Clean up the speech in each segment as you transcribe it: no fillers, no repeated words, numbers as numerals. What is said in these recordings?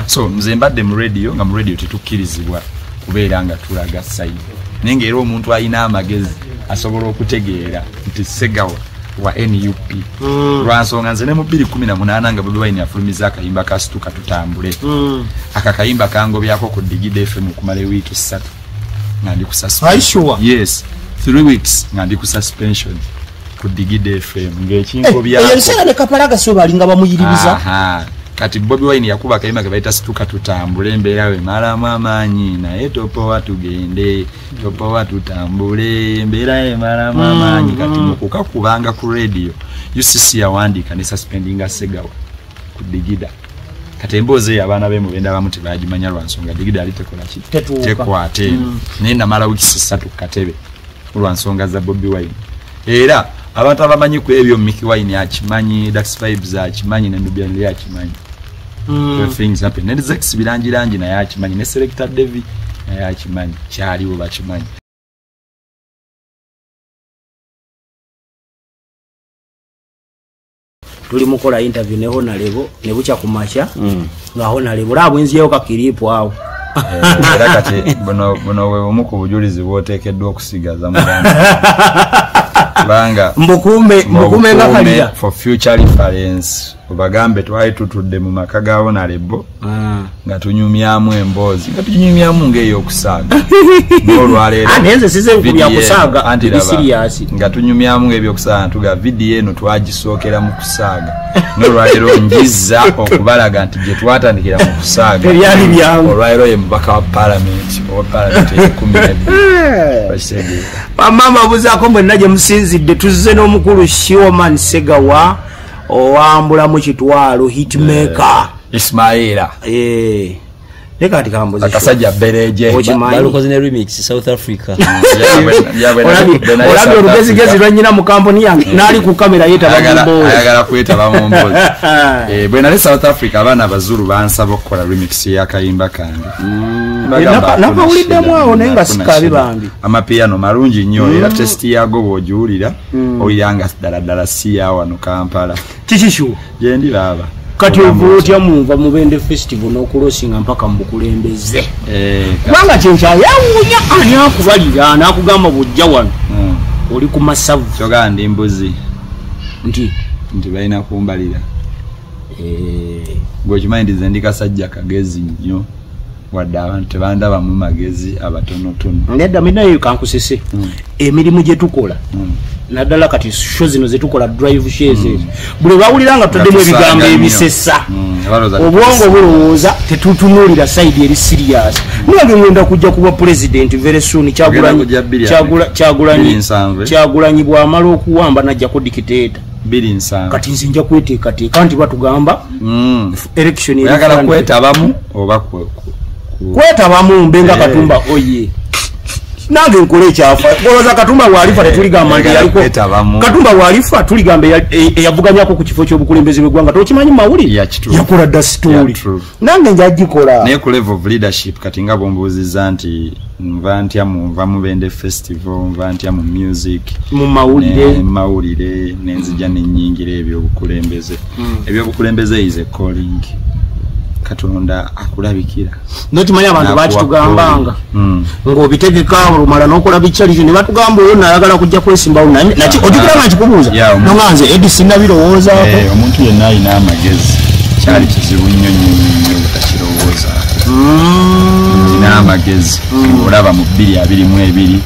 So nze mbadde mu radio nga mu radio tetukkirizibwa kubeera nga tulaga side. Nenge era omuntu alina amagezi asobola okutegeera nti Ssegawa wa NUP. Lwansonga nze ne mu 2018 nga Bobi Wine afulumiza akayimba ka Situka Tutambule. Akakayimba kangobyako ku Digida FM kumala wiiki 3. Ngandi ku suspension. Sure? Yes. 3 weeks ngandi ku suspension ku Digida FM. Ng'ekingo byako. Yensera ne kapalaga so balinga bamuyiririza. Aha. Kati Bobi Wine yakuba akayimba ke bayita Situka Tutambule mbeera we malamu amaanyi naye topowa tugende topowa tutambule mbeera we malamu amaanyi kati mukukakubanga ku radio UCC yawandika ne suspendinga Ssegawa ku Digida kati emboozi abaana be mubenda bamu tebagimanya lwansonga Digida ali tekola ki tekwate naye namala wiiki 3 ku katebe lwansonga za Bobi Wine era abantu abamanyi ku ebyo Mickey Wine akimanyi Dax Vibes akimanyi ne Nubian Lee akimanyi things happen ne Zex birangirangi naye akimanyi ne Selector David naye akimanyi kyaliwo bakimanyi. Tuli mukola interview ne Honorable ne bucha kumasha nga Honorable labo nziyeyo ka kilipo awo era kati bono we omuku bujulizi bwotekeddwa okusigaza muganda banga mbukume nga kalira for future reference obagambe twali tutudde mu maka ga Honorable nga tunyumyamu emboozi nga tunyumyamu ngeyo okusaaga n'olwaleero anenze size kubya kusaaga anti serious nga tunyumyamu ngebyo okusaaga tuga video eno twagisookera mu kusaaga n'olwaleero njiza okubalaga nti gye twatandikira mu kusaaga ebyali byangu olwaleero ye mubaka wa parliament basege mama buzako mwe naje musinzidde tuzze n'omukulu Shioman Ssegawa owambula mu kitwalo hitmaker Ismaila leka atikamboze akasajja bereje balukoze ne remix South Africa olabi olugezigezi lwanyina mu kampuni yange nali ku kamera ayagala kwetaba mu mbozi bwe nali South Africa abaana abazulu bansaba okukola remix y'akayimba kange napawuliddemu awo naye nga sikabi bambi amapiano marungi nnyo era testi yago bw'ogiwulira oyiranga ddala si ya wano Kampala kikishu gye ndiraba kati ovulotya muva mubende festival n'okulosinga mpaka mubukulembeze kubanga kyenkyayawunya ani akubalira n'akugamba bw'ojja wano oli ku masavu kyogaa ndi mbuzi nti balina kumbalira gwekimanyi ndize ndi kasajja kagezi nnyo wadde abantu tebandabamu magezi abatonotono nedda minayo kankusese emirimu gye tukola naddala kati show zino zetukola drive shares buli bawuliranga tuddemu ebigambo ebisesa obwongo bulowooza tetutunuulira side eri serious nange ngenda kujja kuba president very soon Kyagulanyi bw'amala okuwamba najjako dictator kati nze nja kweteekateeka nti batugamba election oyagala kwetabamu oba kwetabamu mbenga Katumba oye nange nkole ekyafa goloza Katumba walifa tetuligamba nti yaliko Katumba walifa tuligamba eyavuganyako ku kifo ky'obukulembeze bw'eggwanga tokimanyi mawuli yakola dda story nange nja gikola naye ku level of leadership kati nga bombuuziza nti nva ntya munva mubende festival nva ntya mu music mu mawulire nenzija n'ennyingira ebyobukulembeze is a calling Katonda akulabikira notimanya abantu bakitugambanga ng'obitegeka olumala n'okola bikyalizo ne batugamba oyo nayagala kujja kwesimbawo naki ogikulaba nkikubuuza nonga nze edi sinnabirowoozaako omuntu yenna alina amagezi kyali kizibu nnyo butakirowoozaako nina amagezi olaba mu 2022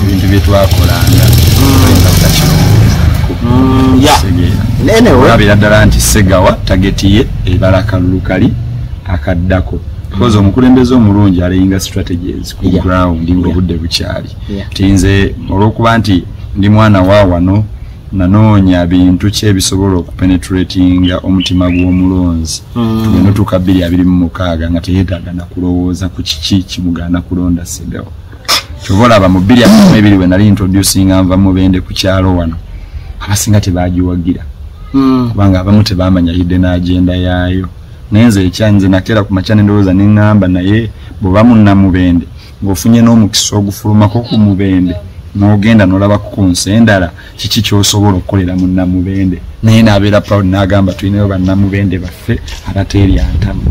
ebintu bye twakolanga butakirowoozaako olabira ddala nti Ssegawa tageti ye ebala kalulukali akaddako because omukulembeze omulungi alayinga strategies ku ground ng'obudde bukyali tinze olw'okuba nti ndi mwana wa wano nanoonya bintu ki ebisobola okupenetratinga omutima gw'omulonzi tugenda tuka 2026 nga teyeetaaga na kulowooza ku kiki kimugaana kulonda Ssegawa kyova olaba mu 2022 bwe nali introducinga nva mubende ku kyalo wano abasinga tebaagiwagira kubanga abamu tebamanya hidden agenda yaayo nenze ekyanze nakera ku makyane ndowooza n'eŋŋamba naye bw'oba munnamubende ng'ofunye n'omukisa ogufulumako ku mubende n'ogenda n'olaba kukunsa endala kiki ky'osobola okukolera mu Namubende naye n'abeera proud n'agamba tulinayo bannamubende baffe abateerya ntamu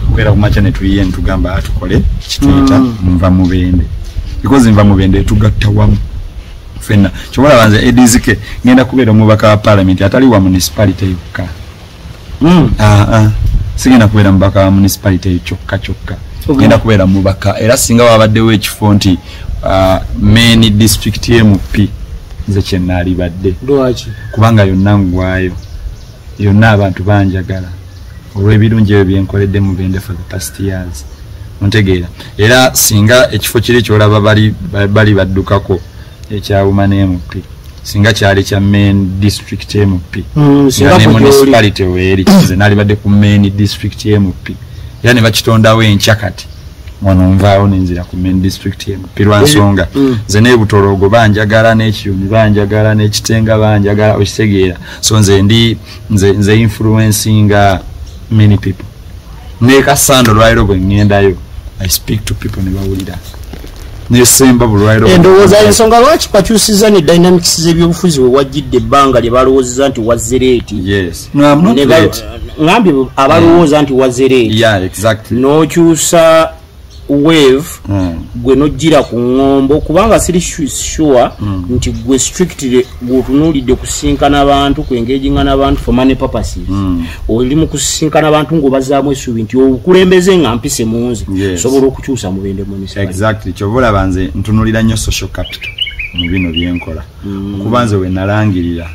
kubeera ku makya ne tuyiye ne tugamba tukole kituyita nva mubende because nva mubende etugatta wamu ffenna kyobola banze edizike ngenda kubeera omubaka wa parliament atali wa municipality yokka sigenda kubeera mubaka wa municipality kyokka ngenda kubeera mubaka era singa wabaddewo ekifo nti main district MP nze kyennaalibadde kubanga yonna ngwayo yonna abantu banjagala olw'ebirungi ebyo byenkoledde Mubende for the past years ontegeera era singa ekifo kiri kyolaba bali baddukako ekyawuma ne MP singa kyali kya main district MP nga ne municipality weeri kize naalibadde ku main district MP era ne bakitondawo enkya kati wano nvaawo nenzira ku main district MP lwansonga nze n'ebutologo banjagala n'ekiyuni banjagala n'ekitenga banjagala okitegeera so nze influencinga many people ne Kasando lwaliro bwe ngendayo I speak to people ne bawulira nesemba bulwairo endowooza ensonga lwaki bakyusiza ne dynamics z'ebyobufuzi we wajjidde ebbanga lye balowoozeza nti wazzereeti yes no I'm not late ngambye abalowooza nti wazzereeti yeah exactly n'okyusa wave gwe nojjira ku ngombo kubanga siri sure nti gwe strictly gwotunuulidde kusinkana abantu kwengeginga n'abantu for money purposes oli mu kusinkana abantu ng'obazaamu essuubi nti obukulembeze nga mpise munzi sobola okukyusa Mubende municipality exactly kyobola banze ntunulira nnyo social capital mu bino byenkola kubanze we nalangirira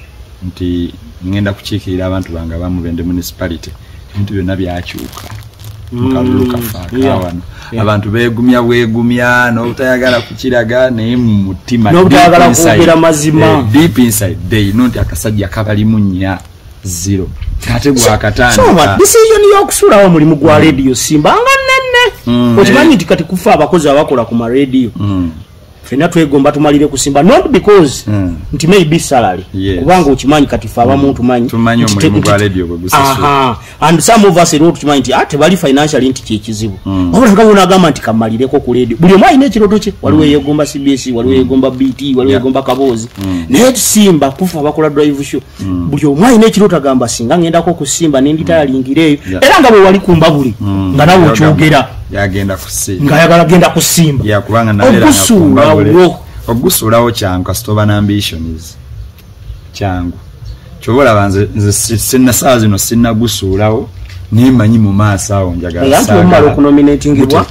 nti ngenda kukiikirira abantu bange aba Mubende municipality ebintu byonna byakyuka mukaluluka faakawano abantu beegumya n'obutayagala kukiraga naye mu mutima n'obutayagala kwogera mazima deep inside they nti akasajja kabalimu nnya zero ate gwakatandika decision y'okusuulawo omulimu gwa radio Simba nga nenne okimanyi nti kati kufa abakozi abakola ku ma radio fena twegomba tumalire kusimba not because nti maybe salary kubanga ukimanyi kati fa abamu tumanyi omulimu gwa radio bwe gusasula and some of us know tumanyi nti ate bali financially nti kyekizibu wabula nga unagamba nti kamalireko ku radio buli omwe ayina ekiroto kye waliwo yegomba CBS waliwo yegomba BT waliwo yegomba Kabozi naye Simba kufa abakola drive show buli omwe ayina ekiroto agamba singa ngendako ku Simba nenditayalingireyo era nga bwe wali kumba buli nga nawe okyogera yagenda kusimba nga yagala genda kusimba ya kubanga nalera ogusuulawo kyangu kasitoba na ambitions kyangu kyobola banze sinna saa zino sinna gusuulawo nimanyi mu maaso awo njagala saaga yamala okunominatingibwa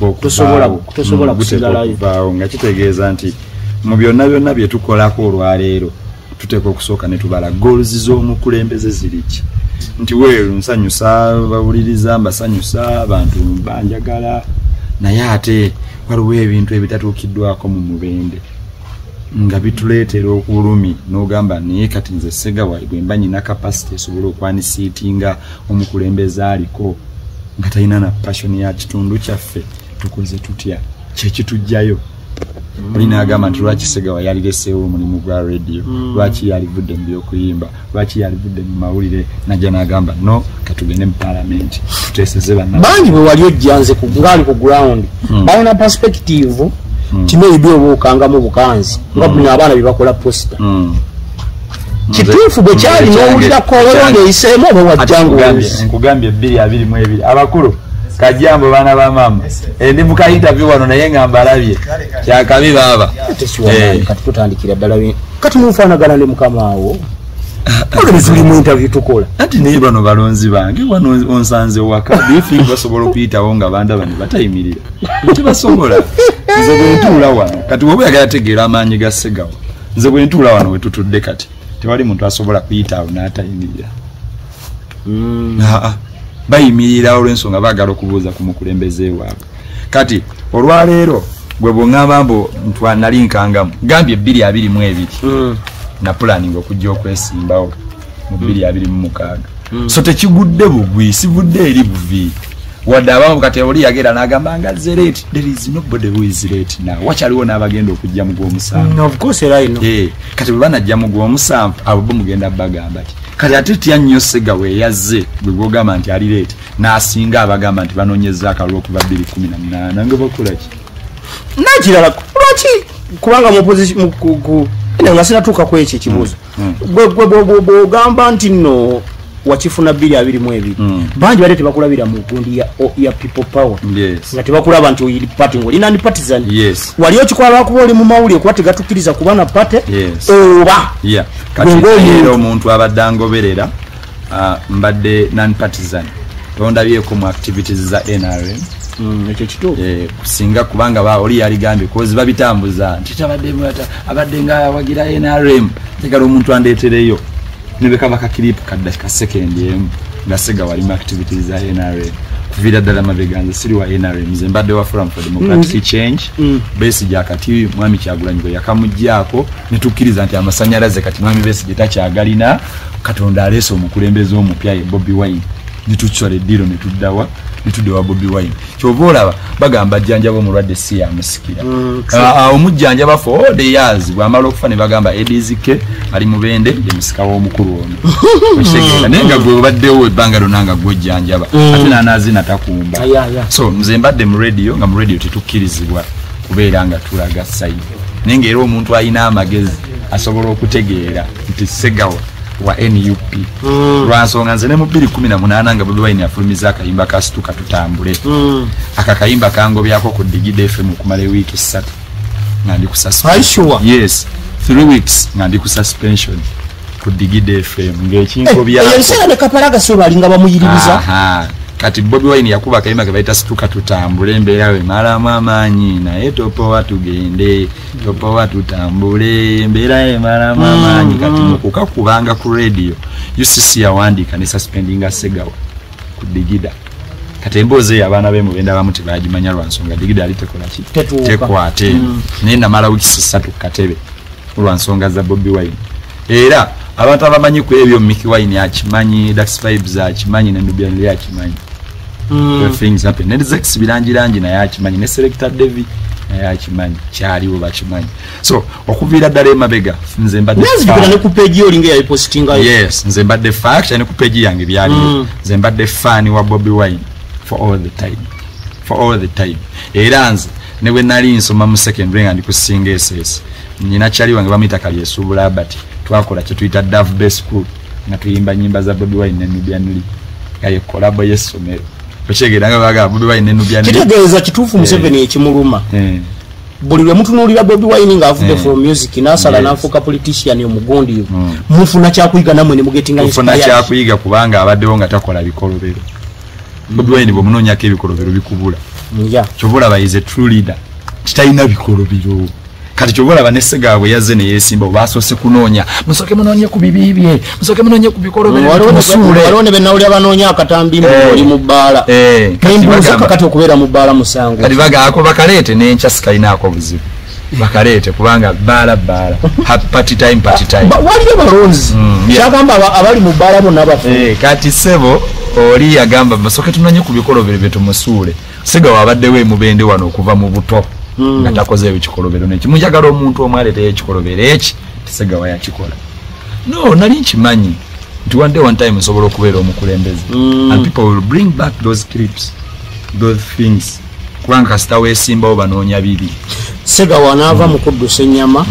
tosobola kusigala live nga kitegeeza nti mu byonna bye tukolako olwaleero tuteeka okusooka ne tubala goals z'omukulembeze ziriki nti weeru nsanyusa bawuliriza mbasanyusa abantu banjagala naye ate waliwo ebintu ebitatuukiddwako mu Mubende nga bituleetera okulumi n'ogamba naye kati nze Segawa bwe mba nyina capacity esobola okwanisiitinga omukulembeze aliko nga talina na passion ya kitundu kyaffe tukoze tutya kyekitujjayo olina agamba nti lwaki Segawa yalireseewo omulimu gwa radio lwaki yalivudde mu byokuyimba lwaki yalivudde mu mawulire najja n'agamba no katugende mu parliament tuteeseze bangi bwe wali ojjanze ngali ku ground balina perspective kimaybe oba okangamu bukanzi nga buli abaana bye bakola posta kituufu bwe kyali n'owulirako olonge eyiseemu oba wajjangu nkugambye 222 abakulu kajambo bana ba mama ndi muka interview wano naye ngamba alabye kyakabi baba kati tutandikira ddala kati mufaanagana ne mukama awo olezuli mu interview tukola ati naye bano balonzi bange wano onsanze waka bifi basobola okuyitawo nga banda bano batayimirira tebasobola nze bwe ntuula wano kati wowe yagala tegeera amaanyi ga Segawa nze bwe ntuula wano we tutudde kati tewali muntu asobola kuyitawo n'atayimirira bayimirira olw'ensonga baagala okubuuza ku mukulembeze waabwe kati olwaleero gwe bw'oŋŋamba mbu nali nkangamu gambye 222 na planning okujja okwesimbawo mu 226 so tekigudde bugwi sivudde eri buvi wadde abamu kati oli yagera n'agamba nga zerate there is nobody who is late now wakyaliwo n'abagenda okujja mu gw'omusanvu of course era ino kati bwe banajja mu gw'omusanvu abo bo mugenda bagamba ti kati ate tya nnyo Segawa yazze bwe bwogamba nti ali late n'asinga abagamba nti banoonyezza akalulu okuva 2018 nga bakola ki nakirala lwaki kubanga mu position nga sinatuuka ku ekyo ekibuuzo gwe ogamba nti nno wakifuna 222 bangi bade tebakulabira mu gundi ya people power nga tebakulaba nti oyiri party ng'olina ndi partisan wali okikwala kuba oli mu mawulire kuba tegatukiriza kuba na party oba kati omuntu abadde angoberera mbadde non partisan tondabyeko mu activities za NRM ekyo kituufu kusinga kubanga oli yaligambye kozi babitambuza nti abadde nga wagira NRM tegala omuntu andeetereyo nebekaba kakiripu ka second emu nga sega wali mu activities za NRM kuvira ddala mabeganza siri wa NRM nze mbadde wa Forum for Democratic Change Besigye kati mwami Kyagulanyi bwe yakamujjaako netukkiriza nti amasanyalaze kati mwami Besigye takyagalina Katonda aleese omukulembeze omupya ye Bobi Wine nituchora ediro netuddawa nituddewa Bobi Wine kyova olaba bagamba jjanjaba omulwadde si yamusikira omujjanjaba for all the years bwamala okufa ne bagamba edizike ali mubende ye musika w'omukulu ono oshegera naye nga gwe baddewo ebbanga lyonna nga gwojjanjaba ate naanaazina takumba so nze mbadde mu radio nga mu radio tetukkirizibwa kubeera nga tulaga sayidi naye ngaera omuntu alina amagezi asobola okutegeera nti segawa wa NUP lwansonga nze ne mu 2018 nga Bobi Wine afulumiza akayimba kasituka tutambule akakayimba kangobyako ku Digida FM kumala week 3 nga ndi ku suspension yes 3 weeks nga ndi ku suspension ku Digida FM ng'ekinko byako yense ne kapalaga so balinga bamuyiribiza kati Bobi Wine yakuba akayimba ke bayita situka tutambule embeera we malamu amaanyi naye topowa tugende topowa tutambule embeera ye malamu amaanyi kati mukukakubanga ku radio UCC yawandiika ne suspendinga Segawa ku Digida kati emboozi abaana be mubenda bamu tebagimanya lwansonga Digida ali tekola ki tekwate naye namala wiki 3 katebe lwansonga za Bobi Wine era abantu abamanyi ku ebyo Mickey Wine akimanyi Dax Vibes akimanyi ne Nubian Lee akimanyi things happen ne Zex bilangirangi naye akimanyi ne Selector David naye akimanyi kyaliwo bakimanyi so okuvira ddala emabega nze mbadde ne ku page olinga ya postinga yes nze mbadde fact ne ku page yange byali nze mbadde fan wa Bobi Wine for all the time era nze ne bwe nali nsoma mu secondary nga ndi ku Singa SS nyina kyali wange bamuyita Kalyesuubula Albert twakola kye tuyita Dove Base School nga tuyimba nyimba za Bobi Wine ne Nubian Lee yaye kolabo y'essomero okyegera nga baga Bobi Wine ne Nubian Lee kitegeeza kituufu Museveni ekimuluma buli lwe mutunuulira Bobi Wine nga avudde from music n'asala n'afuuka politician omugondi mufuna kyakuyiga namwe ne mugetinga mufuna kyakuyiga kubanga abaddewo nga takola bikolobero Bobi Wine bwe munoonyako ebikolobero bikubula kyobola bayize true leader kitalina bikolobero kati kyobola banesega bwe yazze ne yesimba baasose kunoonya musoke munoonye ku bibibye musoke munoonye ku bikolobero walone benawulya banoonya akatambi oli mu bbaala nembuuza kakati okubeera mu bbaala musango kati bagaako bakaleete n'enkya sikalinaako buzibu bakaleete kubanga bbaala party time waliyo balonzi kyagamba abali mu bbaala bonna bafu kati sebo oli yagamba musoke tunoonye ku bikolobero bye tumusuule siga wabaddewo emubende wano okuva mu buto nga takozeewo ekikolobero neki munjagala omuntu omwaleetayo ekikolobero eki tesegawa yakikola no nali nkimanyi nti one time nsobola okubeera omukulembeze and people will bring back those clips those things kubanga kasita weesimbawo banoonya bibi Segawa n'ava mu kuddusa ennyama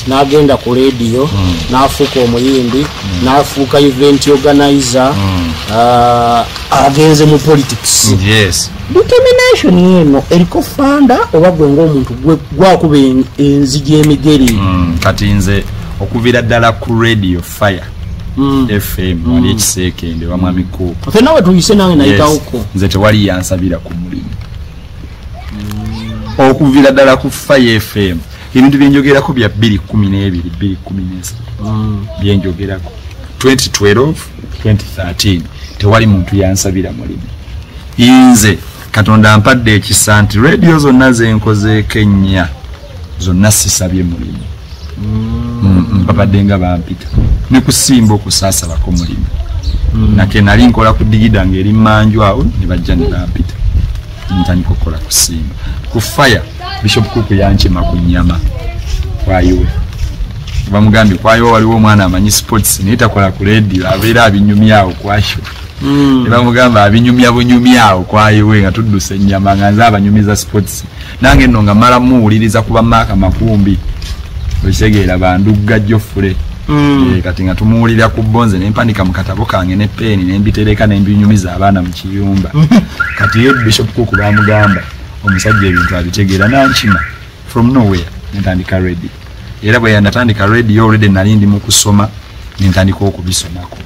n'agenda ku radio n'afuuka omuyimbi n'afuuka event organizer agenze mu politics determination yeno eriko fanda oba gwe ng'omuntu gwakuba enzigi emigeri kati nze okuvira ddala ku radio fire FM wali ekiseekende wamwami Kuupa ffe nawe tuyise nange nayitawoko nze tewali yansabira ku mulimu okuvira ddala ku Fire FM ebintu byenjogerako bya 2012 2013 byenjogerako 2012 2013 tewali muntu yansabira mulimu inze Katonda ampadde ekisa nti radio zonna zenkozeeko ennya zonna sisabye mulimu mpapadde nga bampita ne kusimba okusaasabako mulimu nake nali nkola ku Digida ng'eri manju awo ne bajja ne bampita ntandika okukola kusimba ku Fire Bishop Kuku yankima ku nnyama kwayiwe bamugambye kwayiwe waliwo omwana amanyi sports naye takola ku radio abeera abinyumyawo kwasho bamugamba abinyumya bunyumyao kwayiwe nga tudduse ennyama nga nze abanyumiza sports nange nno nga mala muwuliriza kuba Maaka Makumbi okisegeera bandugga Jofule kati nga tumuwulira ku Bonze nempandika mu katabo kange ne peni nembitereka nembinyumiza abaana mu kiyumba kati ye Bishop Cook bamugamba omusajja ebintu abitegeera nankima from nowhere nentandika ready era bwe yanatandika radio already nalindi mu kusoma nentandika okubisomako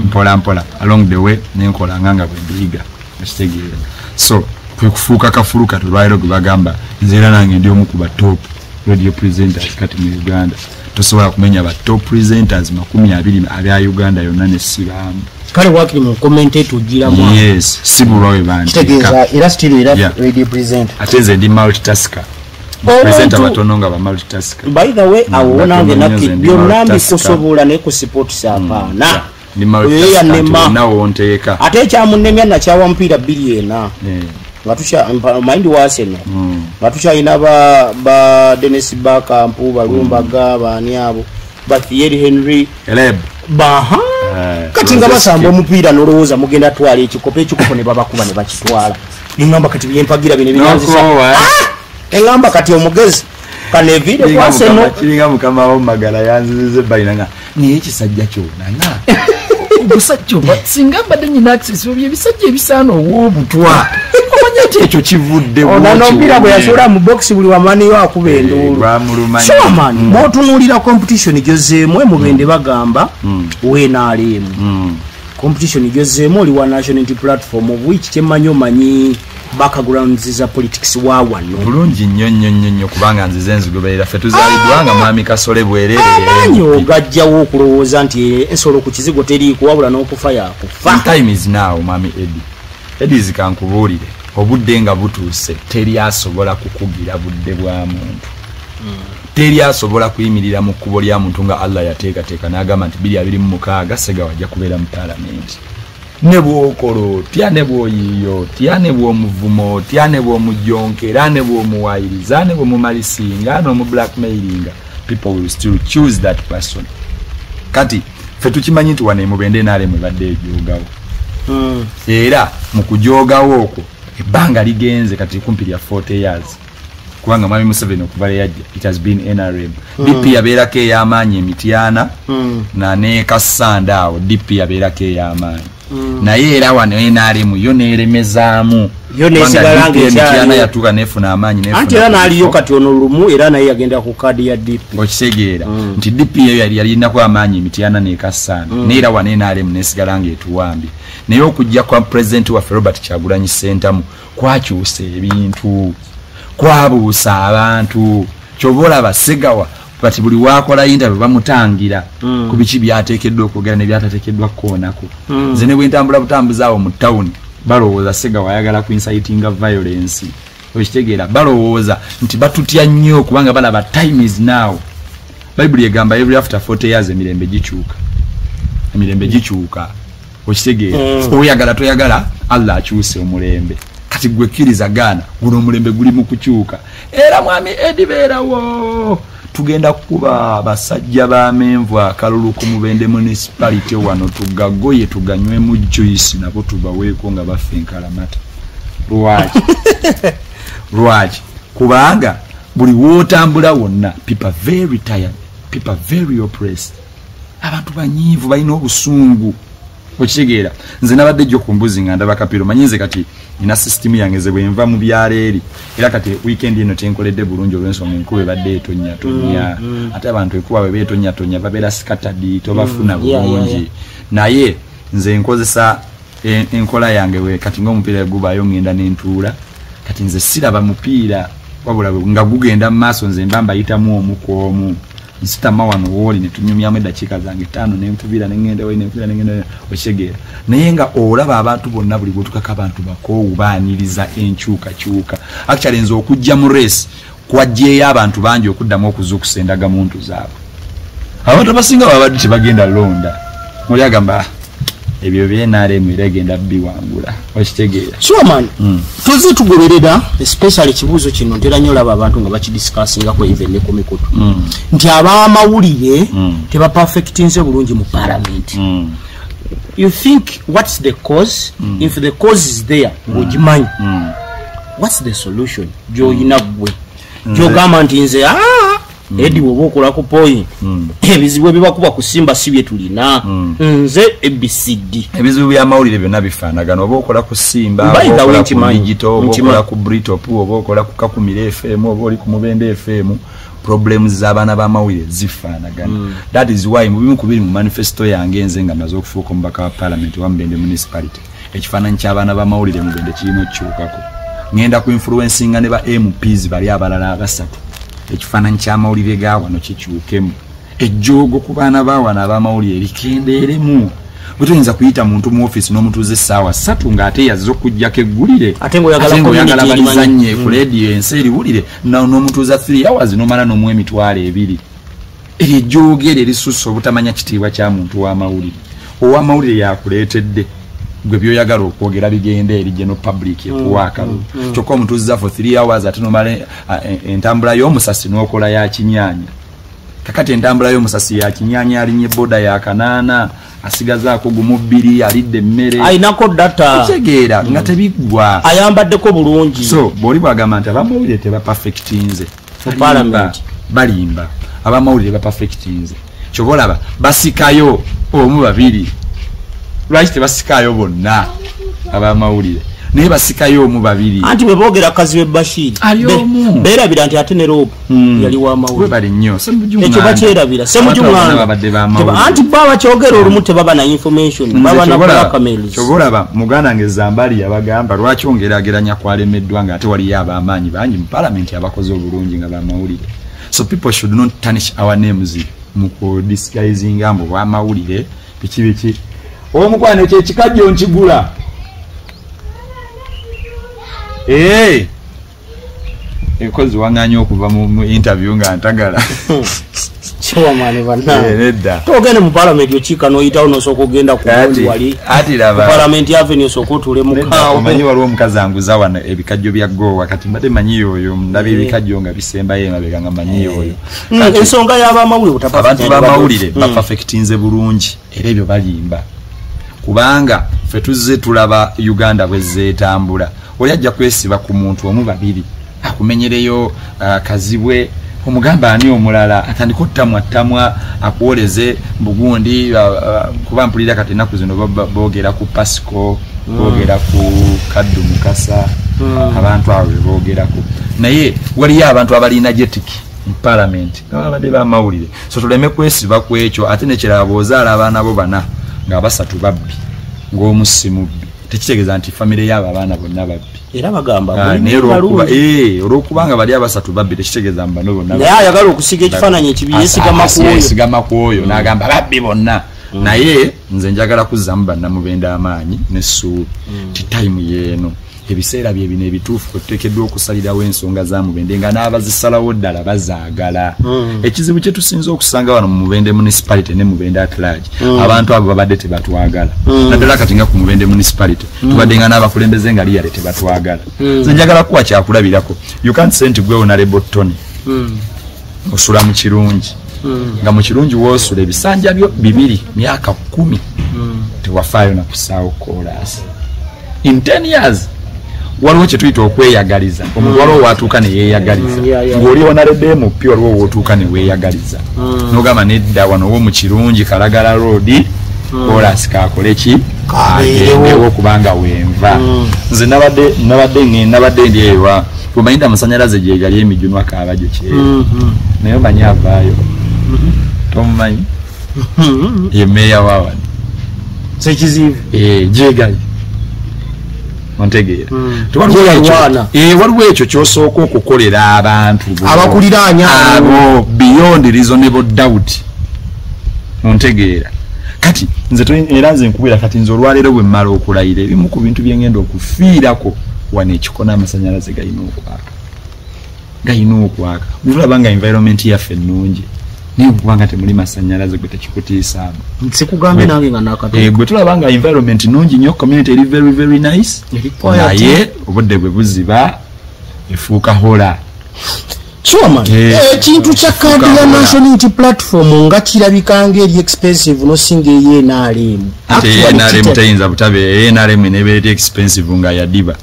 mpola mpola along the way nenkola nganga bwendiga ekitegeera so kwe kufuuka kafuluka tulwairo gubagamba nzera nange ndi omu ku ba top radio presenters kati mu Uganda tosobola kumenya ba top presenters 20 abya Uganda yonna ne sibaamu kale wakiri mu commentator ujiramu yes sibulwawe bandi kitegeeza era still era radio presenter atenze ndi multitasker presenter batononga ba multitasker by the way awona nge nakki byonna mbikusobola ne ku support sapana ni multitasker nawo onteeka ate kyamunnemya nakyawa mpira bili ena ngatusha mind waseno ngatusha ina ba Dennis Baka mpu balumbaga bani abo ba Thierry Henry Eleb baha kati nga basamba omupira nolowoza mugenda twali ekikope ne babakuba ne bakitwala ingamba kati byempagira bine binyanzisa engamba kati omugezi kanevide kwaseno kiringa mukama wo magala yanzize bayinanga ni ekisajja kyonanga obusajja singa mbadde nyina access obye bisajja ebisano wobutwa omanya ekyo kivudde onanombira bwe yasola mu box buli wamani wa kubendulu so man motunulira competition jozeemwe mu bende bagamba wenaalemu competition jozeemwe oli wa national platform of which temanyo manyi backgrounds za politics wa wano bulungi nnyo kubanga nzize nzigoberera ffe tuzalidwanga mwami Kasole bwerere anyo gajjawo okulowooza nti ensolo ku kizigo teriiko wabula n'okufa yakufa time is now mwami Eddie zikankubuulire obudde nga butuuse teri asobola kukugira budde bwa muntu teri asobola kuyimirira mu kkubo lya muntu nga Allah yateekateeka n'agamba nti 2026 Sega wajja kubeera mu parliament ne bwokolo tya ne bwoyiyo tya ne bwomuvumo tya ne bwomujonkera ne bwomuwayiriza ne bwomumalisinga no mu blackmailinga people will still choose that person kati fe tukimanyi nti wane mubende nale mwebadde ejogawo era mu kujogawo okwo ebbanga ligenze kati kumpirya 40 years kubanga mwami Museveni okubala yajja it has been NRM DP yabeerako ey'amaanyi Emityana na ne Kasanda awo DP yabeerako ey'amaanyi naye era wano NRM yo neeremezaamu yo nesigala Emityana yatuuka nefuna amaanyi nefuna anti era naaliyo kati ono lumu era naye yagenda ku kaadi ya DP okitegeera nti DP yo yalinako amaanyi Emityana ne Kasanda naye era wano NRM nesigala ng'etuwambye naye okujja kwa president waffe Robert Kyagulanyi Ssentamu kwakyusa ebintu kwabuusa abantu kyobola basegawa bati buli wakola interview bamutangira ku biki byateekeddwa okugera ne byatateekeddwa kukoonako nze ne bwentambula butambuzaawo mu town balowooza Segawa ayagala ku inciting violence okitegeera balowooza nti batutya nnyo kubanga balaba time is now Bible egamba every after 40 years emirembe gikyuka okitegeera oyagala toyagala Allah akyuse omulembe kati gwe kkiriza gaana guno omulembe guli mu kukyuka era mwami Eddie beerawo tugenda kuba abasajja b'amenvu akalulu ku Mubende municipality wano tugagoye tuganywemu juice nabo tubaweeko nga baffe enkalamata lwaki kubanga buli wootambula wonna people very tired people very oppressed abantu banyiivu balina obusungu okitegeera nze nabadde jjo ku mbuzi nga ndaba kapiro manyinze kati ina system yange ze bwenva mu byaleeri era kati weekend eno tenkoledde bulungi olw'ensonga enkube badde etonnya ate abantu ekuba bwe beetonnya babeera scattered tobafuna bulungi naye nze nkozesa enkola yange we kati ng'omupiira gubayo ngenda n'entuula kati nze siraba mupiira wabula nga gugenda mu maaso nze mba mbayitamu omu ku omu nsitama wano wooli ne tunyumyamu eddakiika zange 5 n'enfubira n'engenda okitegeera naye nga olaba abantu bonna buli bwetukako abantu bakoowu baaniriza enkyukakyuka actually nze okujja mu race kwajjeeyo abantu bangi okuddamu okuzuukusa endagamuntu zaabwe abantu abasinga babadde tebagenda londa oli agamba ebyo byenaremu era egenda biwangula okitegeera sure man tuzi tugoberera especially kibuuzo kino ntera nnyo olaba abantu nga bakidiscussingako even ne ku mikutu nti ab'amawulire teba perfectinze bulungi mu parliament you think what's the cause? If the cause is there, ngojimanyi. What's the solution? Joyina gwe. Jogama nti nze edi wobokola ku point. Ebizibu ebibakuba kusimba sibye tulina. Nze ABCD. Ebizibu bya mawulire byonna bifaanagana obokola ku Simba, obokola ku Digital, obokola ku Britop, obokola ku Kakumire FM, oboli ku Mubende FM. Problems z'abaana ba mawulire zifaanagana. That is why mu bimu kubiri mu manifesto yange nze nga maze okufuuka omubaka wa parliament wa Mubende municipality. Ekifaananyi ky'abaana ba mawulire mu Mubende kirina okukyukako. Ngenda ku influencinga ne ba MPs bali abalala abasatu. Ekifaananyi ky'amawulire ga wano kikyukemu. Ejjoogo ku baana ba wano ab'amawulire likendeeremu. Butuyinza kuyita muntu mu office n'omutuuze essaawa 3 ng'ate yazze okujjako eggulire. Ate ng'oyagala balizanye ku radio ensi eriwulire n'omutuuza 3 hours n'omala n'omu emitwalo 2. Eryo ejjoogo eryo erisusse obutamanya kitiibwa kya muntu w'amawulire. Ow'amawulire yakuleetedde. Gwe byoyagala okwogera bigenda eri general public ekuwaaka. Kyokka omutuuza for 3 hours ate n'omala entambula y'omusasi n'okola ya kinyaanya. Kakati entambula y'omusasi ya kinyaanya alinye boda ya Kanaana asigazaako gumu 2 alidde emmere. Ayinako data. Kitegeera nga tebiggwa. Ayambaddeko bulungi. So bw'oli bwagamba nti abamawulire tebapafectinze. Parliament. Balimba. Abamawulire bapafectinze. Kyova olaba basikayo omu 2. Lwaki tebasikayo bonna abamawulire. Naye basikayo omu 2. Anti bwe boogera Kazibe Bashir. Beerabira nti ate ne Rope yali wa mawulire. Bali nnyo. Ekyo bakyerabira. Semujumwana. Anti baba kyogera olumu tebaba na information. Baba na blackmails. Kyogolaba muganda nge Zambali yabagamba lwaki ongerageranya kwalemeddwa nga ate waliyo ab'amaanyi bangi mu parliament abakoze obulungi nga bamawulire. So people should not tarnish our names mu disguising ambo bwa mawulire biki. Omukwane kye kikajjo nkigula. Ekozi wanganya okuva mu interview nga ntagala. Chiwa mane bana. Nedda. Togene mu parliament yochika no itawo no soko genda ku ndi wali. Ati laba. Parliament avenue soko tule mukaawo. Omanyi waliwo mukazanguza wana ebikajjo bya go wakati mbade manyi oyo ndabe ebikajjo nga bisemba yema beganga manyi oyo. Ensonga y'abamawulire utapfa. Abantu b'amawulire bapafectinze bulungi era ebyo balimba. Kubanga ffe tuzze tulaba Uganda bwe zeetambula. Oli ajja kwesiba ku muntu omu 2 akumenyereyo Kazibwe omugamba ani omulala atandika ottamwa akuwoleze Bugundi kuba mpulira kati ennaku zino boogera ku Pasco boogera ku Kaddu Mukasa abantu abo boogerako naye waliyo abantu abalina energetic mu parliament abadde b'amawulire so tuleme kwesiba ku ekyo ate nekiraba ozaala abaana bo 4 nga 3 babbi ng'omusimu tekitegeeza nti family y'abo abaana bonna babbi era bagamba olwokubanga bali 3 babbi tekitegeeza mbano bonna naye ayagala okusiga ekifaananyi ekibi yesigama ku oyo n'agamba babbi bonna naye nze njagala kuzzamu bannamubende amaanyi n'essuubi ti time yeeno ebiseera bye bino ebituufu oteekeddwa okusalirawo ensonga za Mubende nga n'abazisalawo ddala bazaagala ekizibu kye tusinza okusanga wano mu Mubende municipality ne Mubende at large abantu abo babadde tebatwagala naddala kati nga ku Mubende municipality tubadde nga n'abakulembeze nga liyale tebatwagala nze njagala kuwa kyakulabirako you can't say nti gwe Honorable Tony osula mu kirungi nga mu kirungi woosula ebisanja byo 2 myaka 10 tewafaayo na kusaawo koolaasi in 10 years waliwo kye tuyita okweyagaliza omuntu waliwo watuuka ne yeeyagaliza ng'oli Honorable MP waliwo wootuuka ne weeyagaliza n'ogamba nedda wano wo mu kirungi Kalagala Road koolaasi kaakole ki agendewo okubanga wenva nze nabadde ndi ewa omanyida amasanyalaze gye gali emijunwa kaabajjo kyeyo naye omanyi avaayo tomumanyi ye meeya waawano sekizibu gyegali ontegeera waliwo ekyo kyosooka okukolera abantu abakuliraanya abo beyond reasonable doubt ontegeera kati nze era nze nkubira kati nze olwaleero bwe mmala okulayira ebimu ku bintu bye ngenda okufiirako wano ekikona amasanyalaze galina okwaka bulaba nga environment yaffe ennungi naye kubanga temuli masanyalaze gwe tekikutiisaamu nsikugambye nange nga nakatoka gwe tulaba nga environment nnungi nnyo community eri very very nice naye obudde bwe buziba efuuka hola Chairman, ekintu kya card ya national unity platform nga kirabika ngeri expensive no singa ye NRM. NRM tayinza butabe NRM nebeete expensive nga ya diba.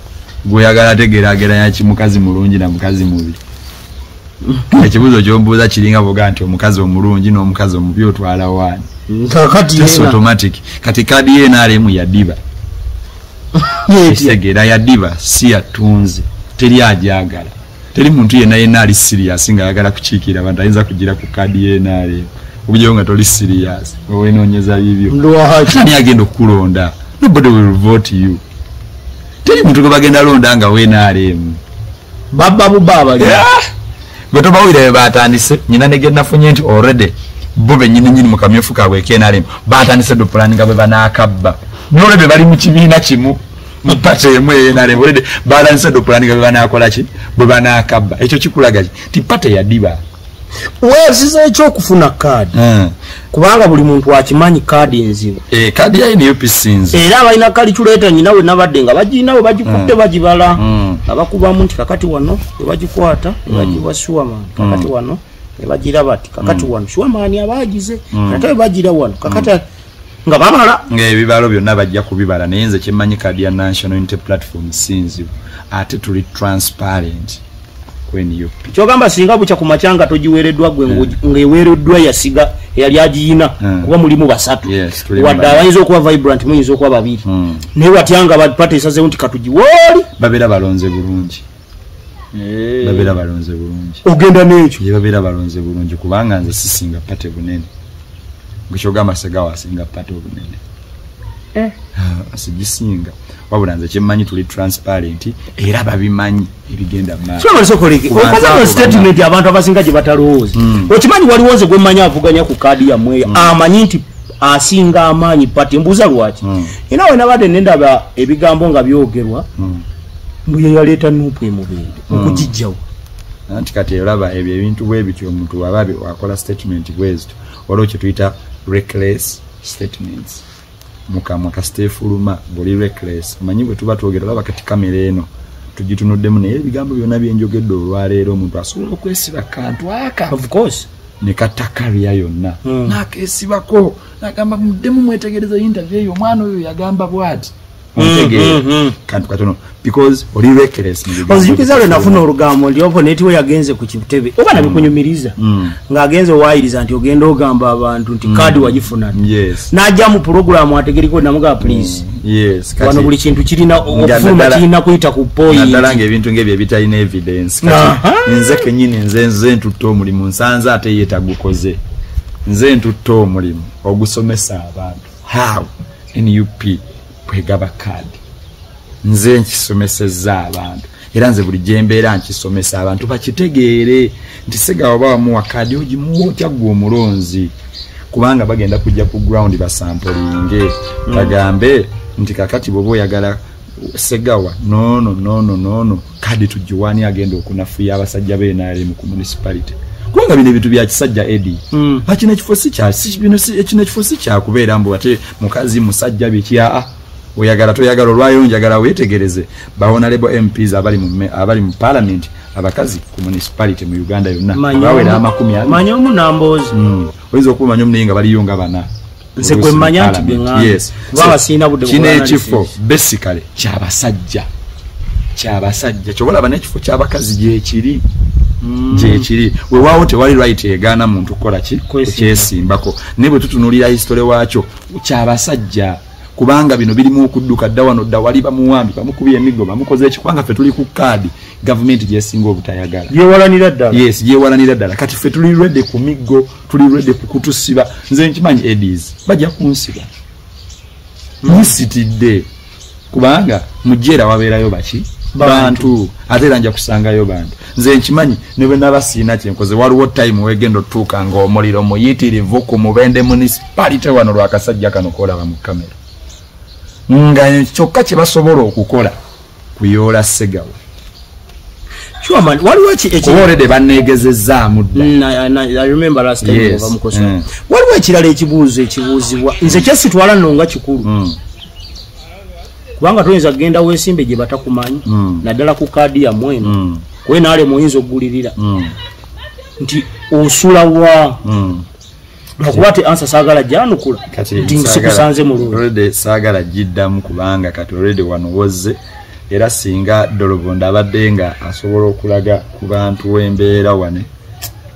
Guyagala tegeragera ya kimukazi mulungi na mukazi mubi. Ekibuzo kyombuuza kiringa boga nti omukazi omulungi n'omukazi omubi otwala wani. Kakati yena automatic kati kadi ye NRM ya diba. Segera ya diba si yatunze teri ajagala. Teri muntu yena ali serious nga yagala kuchikira abantu ayinza kugira ku kadi ye NRM. Obujjo nga toli serious. Wowe nonyeza bibyo. Ndo hachi ni agenda okulonda. Nobody will vote you. Teri muntu ko bagenda londa nga we NRM. Baba bubaba. Bato bawire batandise nyina negenda funye nti already bobe nyini mukamyefu kabwe KNRM batandise do planning abwe banakabba. Nolebe bali mu kibiina kimu. Mpate yemwe NRM already batandise do planning abwe banakola ki bwe banakabba. Ekyo kikulaga ti pate ya diba. Wewe sisa ekyo kufuna card. Kubanga buli muntu akimanyi card enzibu. Card yayi niyo pisinze. Era balina kali tuleta nyina we nabadde nga baginawe bagikutte bagibala. Abakuba muntu kakati wano bagikwata bagiwa Shuaman kakati wano bagira bati kakati wano Shuaman abagize katawe bagira wano kakati nga babala ebibalo byonna bajja kubibala nayenze kimanyi card ya national unity platform sinzibu ate tuli transparent kwenyo kyogamba singa bucha kumachanga tojiwereddwa gwe ngewereddwa yasiga yali agiina kuba mulimu basatu wadda abayinza okuba vibrant muyinza okuba babiri naye watyanga bapata esaze nti katugiwoli babera balonze bulungi babera balonze bulungi ogenda n'ekyo babera balonze bulungi kubanga nze sisinga pate bunene ngishogamba segawa singa pate bunene asigisinga wabula nze kyemmanyi tuli transparent era babimanyi ebigenda maaso so malisokoleke okaza statement abantu abasinga gye batalowooza okimanyi waliwo nze gwe mmanyi avuganya ku kaadi yammwe amanyi nti asinga amaanyi pati mbuuza lwaki era we nabadde nendaba ebigambo nga byogerwa mbuye yaleeta nuupu emubende okugijjawo anti kati olaba ebyo ebintu bwe bityo omuntu wababe wakola statement bwezito waliwo kye tuyita reckless statements mukamwa ka stefuluma boli reckless manyi bwe tuba twogera laba kati kamera eno tugitunuddemu naye ebigambo byonna byenjogedde olwaleero omuntu asobola okwesiba kantu aka of course ne katakariya yonna nakeesibako nagamba muddemu mwetegereza interview eyo omwana oyo yagamba bwati kantu katono because oli reckless ozikiza nafuna olugambo ndi opponent we yagenze ku kitebe oba nabikunyumiriza ngaagenze waayiriza nti ogenda ogamba abantu nti kadi wagifuna najja mu program ategeriko namuga please wano buli kintu kirina okufuluma kirina kuyita ku point nadalanga ebintu ngebyo ebitalina evidence kati nze kenyini nze ntutto omulimu nsanze ate yetagukoze nze ntutto omulimu ogusomesa abantu how NUP kwegaba kadi nze nkisomeseza abantu era nze buli jembeera nkisomesa abantu bakitegeere nti Segawa bamuwa kadi ogimuwotya gwe omulonzi kubanga bagenda kujja ku ground basampolinge bagambe nti kakati bobo oyagala Segawa no kadi tujiwani agenda okunafuya abasajja be NRM ku municipality kubanga bino bintu bya kisajja edi bakina kifosi kya ekina kifosi kya kubeera mbu ate mukazi musajja bikya oyagala toyagala olwayo njagala wetegereze honorable MPs abali mu parliament abakazi ku municipality mu Uganda yonna bawera amakumi ali manyomu nambozi oizo ku manyomu ninga baliyo bana nze kwe manyanti benga baba sina budde kine chifo basically kyabasajja chobola bane chifo kyabakazi je kiri we wawo te wali right egana muntu kola ki kyesimbako nebwe tutunulira history wacho kyabasajja kubanga bino bilimu okudduka dawano dawali bamuwambi bamukubiye emigo bamukoze ekikwanga fe tuli ku kadi government jesinga obutayagala yewalanira ddala yewalanira ddala kati fe tuli ready ku migo tuli ready ku kutusiba nze nkimanyi edis bajja kunsiba nisitidde kubanga mujera wabeerayo baki bantu atera nja kusangayo bantu nze nkimanyi nebe nabasina kyenkoze waliwo time wegendo tuka ngo omuliro muyitirivu ku mubende municipality wano lwakasajja kano kola ba mu kamera nga kyokka kye basobola okukola kuyola Segawa sure man waliwo already banegezezza mudda I remember last time over mukoso waliwo ekirala ekibuuzibwa nze kyesitwala nno nga kikulu kubanga toyinza kugenda weesimbe gye batakumanyi naddala ku kaadi ya mwene kwe naale muyinza okugulirira nti osula wa lwakuba ate ansa saagala janukula nti nsikusanze mululu already saagala giddamu kubanga kati already wano wozze era singa Dolobonda abadde nga asobola okulaga ku bantu w'embeera wane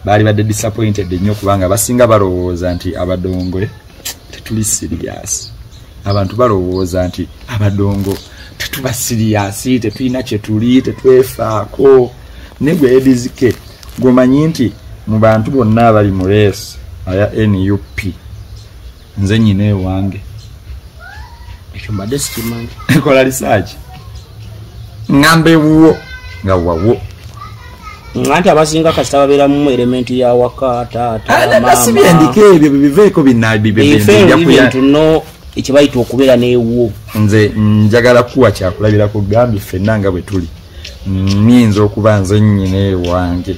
baali badde disappointed nnyo kubanga basinga balowooza nti Abadongo tetuli serious. Abantu balowooza nti Abadongo tetuba serious, tetulina kye tuli, tetwefaako. Ne gwe edizike gomanyi nti mu bantu bonna abali mu race aya NUP nze nyine ewange ekyo mbadde sikimanyi kola research ngambe wo nga wawo nganti abasinga kasita babeera mu elementi ya waka taata mama sibyandike ebyo biveeko binadi no ekibayita okubeera n'ewo nze njagala kuwa kyakulabira ku gambi ffenna nga bwe tuli nyinza okuba nze nnyina ewange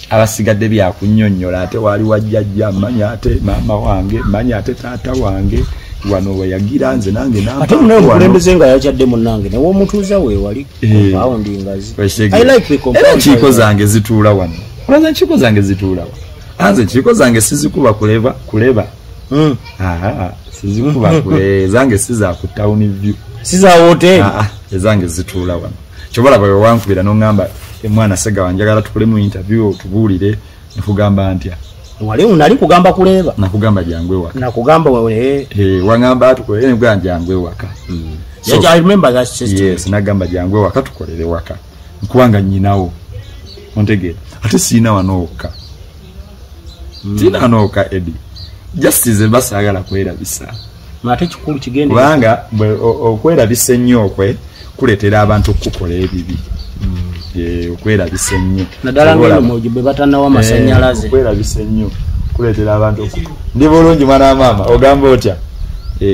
abasigadde byakunnyonnyola ate wali wajjajja manya ate maama wange manya ate taata wange wano wayagira nze nange ate munaye omukulembeze nga yakyadde munnange newe omutuuza weewali kompawundi ngazi era enkiiko zange zituula wano olaza enkiiko zange zituula wano anze enkiiko zange sizikuba kuleba sizikuba kule zange siza ku town view siza hotel ezange zituula wano kyobola bwe wankubira n'ongamba mwana Sega wanjagala tukole mu interview tubuulire nkugamba ntya wali unali kugamba kuleba nakugamba jangwe waka nakugamba wewe wangamba tukole ne jangwe waka so, I remember that system. Yes nagamba jangwe waka tukolere waka nkuwanga nyinawo ontegere ate sina wanoka sina wanoka edi justice basagala kwera bisa mate kikulu kigende kubanga okwera bisennyo okwe kuletera abantu okukola ebibi okwera bisennyo nadala ngeno mojibe batana wa masanyalaze okwera bisennyo kuletera abantu ndi bulungi mwana mama ogamba otya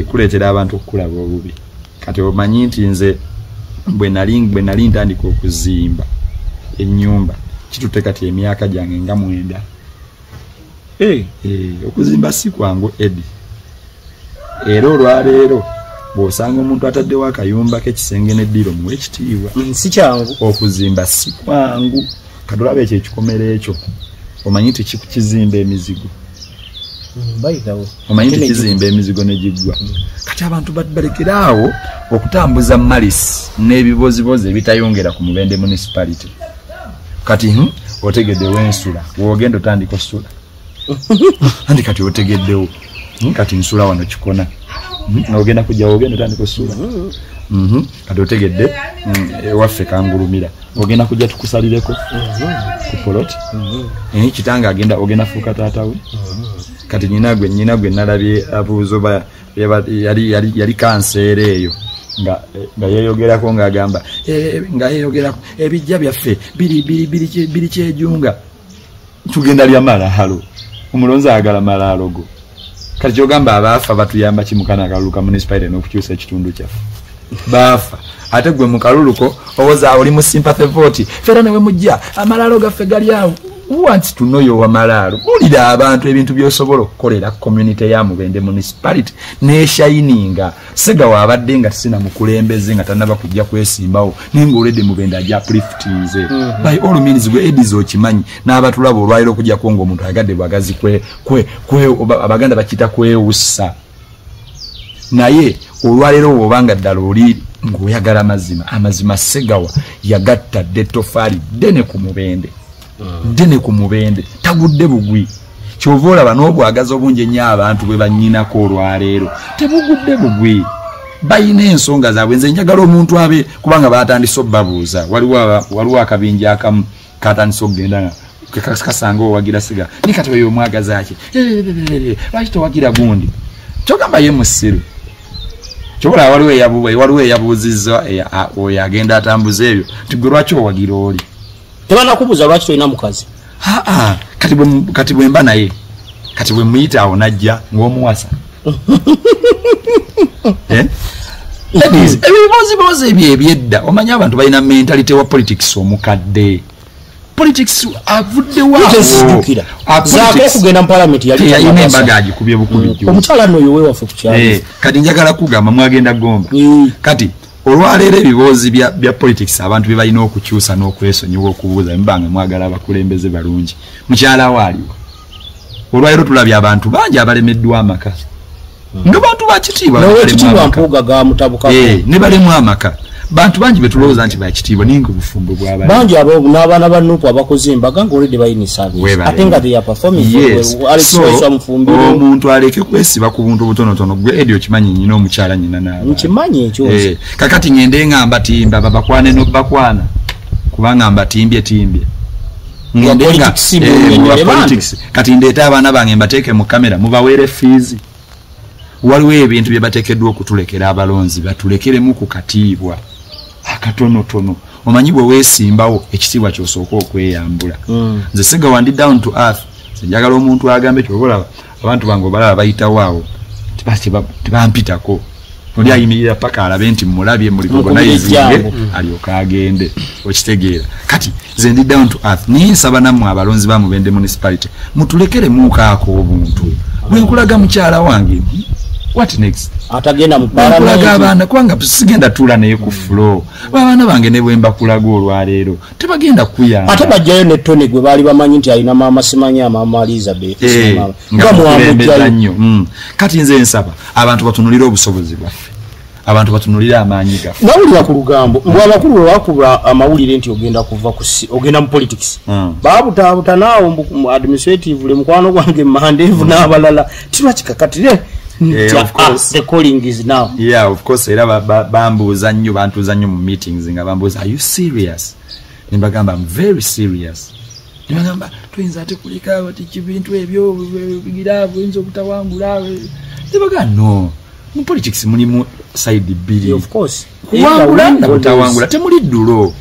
kuletera abantu okulaba obubi kati omanyi nti nze bwe nali ntandika okuzimba ennyumba kitute kati emyaka gyange nga 9 okuzimba si kwangu edi era olwaleero bw'osanga omuntu ataddewo akayumba k'ekisenge n'eddiro muwe ekitiibwa si kyangu okuzimba si kwangu kadolaba ekyo ekikomero ekyo omanyi nti kizimba emizigo omanyi nti kizimba emizigo ne giggwa kati abantu balekeraawo okutambuza malisi n'ebibozibozi ebitayongera ku Mubende municipality kati otegedde w'ensula w'ogenda otandika osula andi kati otegeddewo kati nsula wano Kikona ogenda kujja ogenda otandika osula kati otegedde ewaffe Kangulumira ogenda kujja tukusalireko ku poloti kitanga agenda ogenda fuuka taatawe kati nyina gwe nalabye abuuzo yali kanseera eyo nga yeeyogerako ng'agamba nga yeeyogerako ebijja byaffe biri kyejunga tugenda lya malaalo omulonzi ayagala malaalo go kati kyogamba abaafa batuyamba kimukana akaluluka municipality n'okukyusa ekitundu kyaffe baafa ate gwe mu kaluluko owooza oli mu sympathy vote fera newe mujja amalaalo gaffe gali awo wants to know your malaalo bulira abantu ebintu by'osobola okukolera community ya Mubende municipality n'eshayininga Sega waabadde nga sina mukulembeze nga tanaba kujja kwesimbawo ninga olede Mubende ajja upliftize by all means gwe edizo okimanyi n'abatulaba olwaliro okujja ko ng'omuntu agadde bwagazi kwe abaganda bakita kwewussa naye olwaliro obanga ddala oli ng'oyagala amazima Segawa yagatta detofaali ddene ku Mubende tagudde bugwi kyova olaba n'obwagazi obungi ennyo abantu bwe bannyinako olwaleero tebugudde bugwi bayina ensonga zaabwe nze njagala omuntu abe kubanga baatandise obbabuuza waliwo akabinja akamu katandise okugenda kasanga owagira Sega ni kati oyo omwagazi aki lwaki towagira gundi kyogamba ye musiru kyobola waliwo eyabuuzizza oyo agenda atambuza ebyo nti gwe lwaki owagira oli tebanakubuuza lwaki tolina mukazi kati bwe mba naye kati bwe muyita awo najja ng'omuwasa ebibozibozi ebyo ebyedda omanyi abantu balina mentality wa politics omukadde politics avuddewaokugenda mu palamenti yalina embaga agikubye bukubijjo omukyala noyo weewaffe ku kyalo kati njagala kugamba mwagenda gomba kati olwaleero ebibuuzi bya politics abantu bye balina okukyusa n'okwesonyiwa okubuuza mbange mwagala abakulembeze balungi mukyala waaliwo olwaleero tulabye abantu bangi abalemeddwa amaka nga bantu bakitiibwa ne balemu amaka bantu bangi betulowooza nti bakitiibwa ninga obufumbo bw'abali bangi abo n'abaana ba Nuupu abakoze embaga nga already bayina service ate nga they are performing omuntu aleke kwesiba ku buntu butonotono gwe edi okimanyi nyina omukyala nyina naaba nkimanyi ekyo kakati ngende ngamba timba babakwane n'obakwana kubanga mbatimbye politics kati ndeeta abaana bange mbateeke mu kamera mubaweere fees waliwo ebintu bye bateekeddwa okutulekera abalonzi batulekeremu ku katiibwa akatonotono omanyi bwe weesimbawo ekitiibwa kyosooka okweyambula nze Segawandi down to earth njagala omuntu agambe kyobola abantu bange obalaba bayitawo awo tebampitako oli ayimirira paka alabe nti mulabye muligogonaizinge alyoka agende okitegeera kati nze ndi down to earth niye nsaba nammwe abalonzi ba Mubende municipality mutulekere muukaako obuntu bwe nkulaga mukyala wange what next atagenda mu parliament abaana kwanga sigenda tula naye ku flow abaana bange ne bwemba kulaga olwaleero tebagenda kuyamba ate bajjayo ne Tony gwe bali bamanyi nti alina mama Simanya mama Elizabeth nga muwambujja nnyo kati nze nsaba abantu batunulira obusobozi bwaffe abantu batunulira amaanyi gaffe nawulira ku lugambo abakulu bwe bakuba amawulire nti ogenda kuva ogenda mu politics babutabuta naawo administrative mukwano gwange Mandevu n'abalala tibakikakatire of course the calling is now of course era bambuuza nnyo bantuuza nnyo mu meetings nga bambuuza are you serious nimbagamba I'm very serious nimbagamba tuyinza ate kulika bati bintu ebyo bigiraavu oyinza obutawangula nimbagamba no mu politics mulimu side bbiri of course kuwangula na butawangula temuli ddulo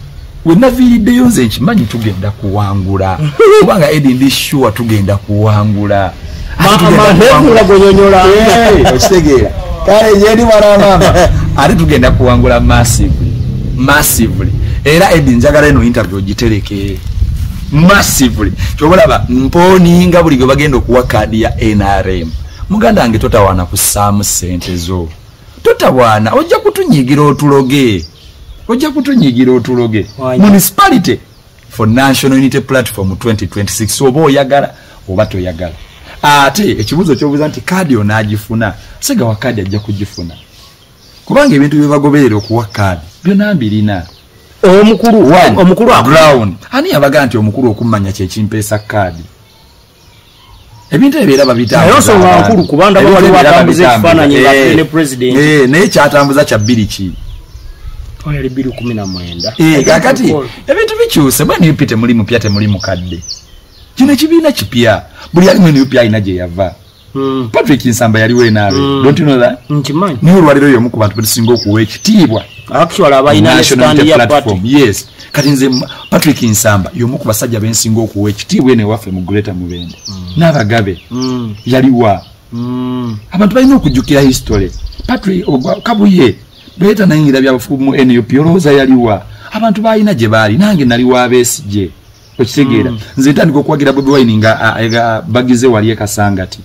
wenaviiriddeyo nze nkimanyi tugenda kuwangula kubanga Eddie ndi sure tugenda kuwangula Mandevu gonyonyola okitegeera kale yeri mama ate tugenda kuwangula massively era Eddie njagala eno interview gitereke massively kyobalaba mponinga buli gwe bagenda okuwa kadi ya NRM muganda wange totawaana kusaamu ssente zo totawaana ojja kutunyigira otuloge municipality for National Unity Platform 2026 oba oyagala oba toyagala ate ekibuzo kyobuuza nti kadi onaagifuna Segawa kadi ajja kugifuna kubanga ebintu bye bagoberera okuwa kadi byonna mbirina omukulu Brown ani yabaga nti omukulu okummanya kyekimpeesa kadi ebintu ebyera babitambula kubanda batambuza ekifaananyi nga ne president naye kyatambuza kya bbiri ki oyali 2019 kakati ebintu bikyuse bwe nipite muli mupya temuli mukadde kino ekibiina kipya buli alimu NUP alina gye yava Patrick Nsamba yaliwo naawe don't you know that nkimanyi niwe olwaliro y'omu ku bantu betusinga okuwa ekitiibwa actually abalina stand ya party yes kati nze Patrick Nsamba y'omu ku basajja bensinga okuwa ekitiibwa ene waffe mu Greater Mubende n'abagabe yaliwa abantu balina okujjukira history Patrick Kabuye beeta nayingira byabufumu mu NUP olowooza yaliwa abantu balina gye baali nange naliwa Besigye okitegeera nze ntandika okwagira Bobi Wine nga bagize wali ekasangati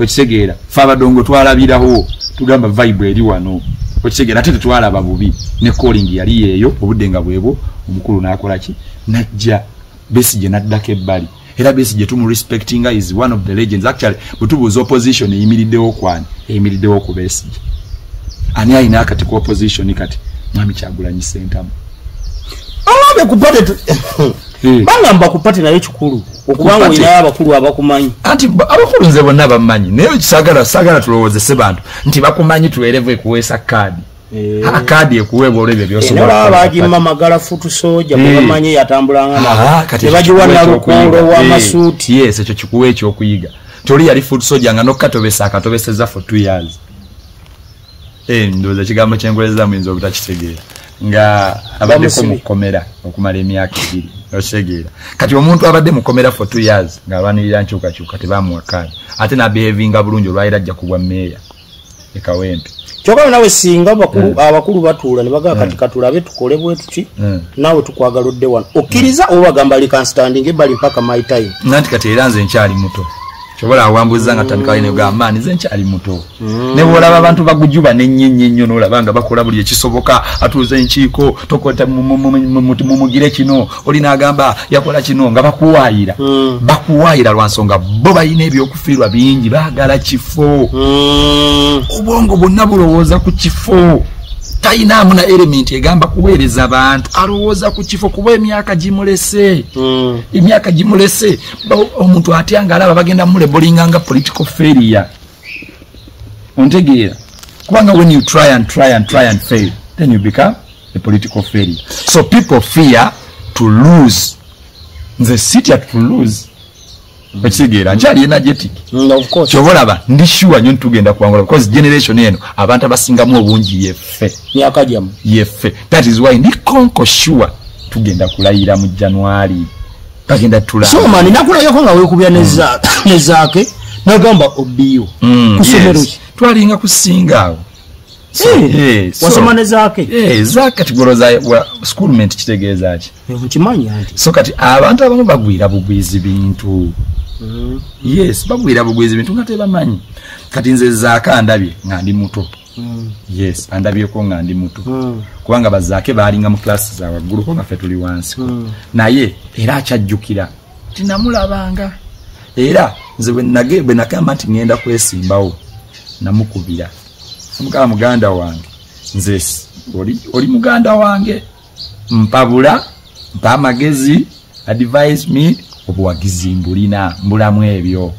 okitegeera fe abadongo twalabirawo tugamba vibe eri wano okitegeera ate tetwalaba bubi ne calling yali yeeyo obudde nga bwebwo omukulu n'akola ki najja Besigye n'addako ebbali era Besigye tumu respectinga is one of the legends actually butubuuza opposition eyimiriddewo kwani eyimiriddewo ku Besigye ani alina akati ku opposition kati Mwami Kyagulanyi Ssentamu alambe kupate bangamba kupate naye kikulu okubanga oyina abakulu abakumanyi anti abakulu nze bonna bamanyi naye sagala tulowoozese bantu nti bakumanyi tuweereve kuweesa kadi kadi ekuweebwa olwebyo byosobola bagimma magala futu soja bamanyi yatambulanga nabo tebagiwa Nalukondo w'amasuuti yes ekyo kikuwa ekyokuyiga toli yali futu soja nga nokkatobesa akatobeseza for 2 years ndowooza kigambo kyenkoleza muyinza obutakitegeera nga abaddeko mukomera okumala emyaka 2 okitegeera kati omuntu abadde mukomera for 2 years nga alwanirira nkyukakyuka tebamuwa kadi ate nabehavinga bulungi olwaliro ajja kubwa meeya ekawempe kyokka nawe singa abakulu batuula ne bagaa kati katulabe tukole bwe tuki nawe tukwagala odde wano okkiriza oba bagamba likanstanding ebbali mpaka my time nanti kati era nze nkyali muto chobola awambuza nga tandika ine gamba nze nkyali muto ne bolaba abantu bagujuba n'ennyenye nnyo n'olabanga bakola buli ekisoboka atuuze enkiiko tokota mumugire kino olina agamba yakola kino nga bakuwaayira lwansonga bo balina ebyokufiirwa bingi baagala kifo obwongo bwonna bulowooza ku kifo tayinaamu na element egamba kuweereza abantu alowooza ku kifo kuba emyaka gimulese omuntu atyanga alaba bagenda mulebolinga nga political failure ontegeera kubanga when you try and fail then you become a political failure. So people fear to lose. The city to lose. Bakisigera nkyali energetic. Of course. Chobolaba ndi sure nyo ntugenda kuangola because generation eno abantu abasingamu obungi yefe. Yakajyamu. Yefe. That is why ndi konko sure tugenda kulayira mu January. Tagenda tula. So man nakulayo ko nga wekubya nezaake nagamba obiyo. Kusomero. Yes. Twalinga kusinga. So, wasoma nezaake. Zaka tigoroza schoolment kitegeeza ki. Nkimanyi anti. So kati abantu abamu bagwira bugwizi bintu. Yes, bagwira bugwizi bintu nga tebamanyi. Kati nze zaaka ndabye nga ndi muto. Yes, andabye ko nga ndi muto. Kubanga bazaake baalinga mu class za waggulu ko nga ffe tuli wansi. Naye era akyajjukira. Tinamulabanga. Era nze bwe nakamba nti ngenda kwesimbawo namukubira. Mukama muganda wange. Nze oli muganda wange. Mpabula, mpa amagezi, advise me obuwagizi mbulamu ebyo.